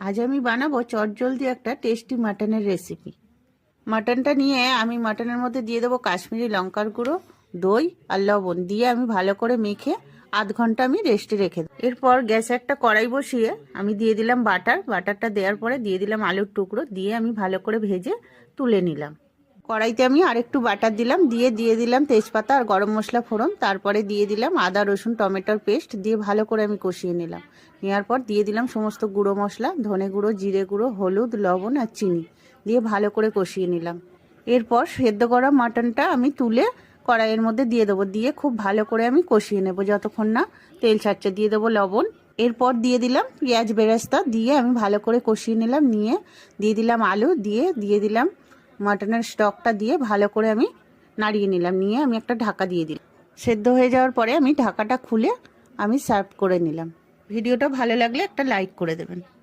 আজ আমি বানাবো চটজলদি একটা টেস্টি মাটনের রেসিপি। মাটনটা নিয়ে আমি মাটনের মধ্যে দিয়ে দেবো কাশ্মীরি লঙ্কার গুঁড়ো, দই আর লবণ দিয়ে আমি ভালো করে মেখে আধ ঘন্টা আমি রেস্টে রেখে দেবো। এরপর গ্যাসে একটা কড়াই বসিয়ে আমি দিয়ে দিলাম বাটারটা দেওয়ার পরে দিয়ে দিলাম আলুর টুকরো, দিয়ে আমি ভালো করে ভেজে তুলে নিলাম। কড়াইতে আমি আরেকটু বাটার দিলাম, দিয়ে দিলাম তেজপাতা আর গরম মশলা ফোড়ন, তারপরে দিয়ে দিলাম আদা রসুন টমেটোর পেস্ট, দিয়ে ভালো করে আমি কষিয়ে নিলাম। নেওয়ার পর দিয়ে দিলাম সমস্ত গুঁড়ো মশলা, ধনে গুঁড়ো, জিরে গুঁড়ো, হলুদ, লবণ আর চিনি, দিয়ে ভালো করে কষিয়ে নিলাম। এরপর সেদ্ধ করা মাটনটা আমি তুলে কড়াইয়ের মধ্যে দিয়ে দেবো, দিয়ে খুব ভালো করে আমি কষিয়ে নেব যতক্ষণ না তেল ছাড়ছে। দিয়ে দেবো লবণ, এরপর দিয়ে দিলাম পেঁয়াজ বেরেস্তা, দিয়ে আমি ভালো করে কষিয়ে নিলাম। নিয়ে দিয়ে দিলাম আলু, দিয়ে দিলাম মাটনের স্টকটা, দিয়ে ভালো করে আমি নাড়িয়ে নিলাম। নিয়ে আমি একটা ঢাকা দিয়ে দিলাম। সেদ্ধ হয়ে যাওয়ার পরে আমি ঢাকাটা খুলে আমি সার্ভ করে নিলাম। ভিডিওটা ভালো লাগলে একটা লাইক করে দেবেন।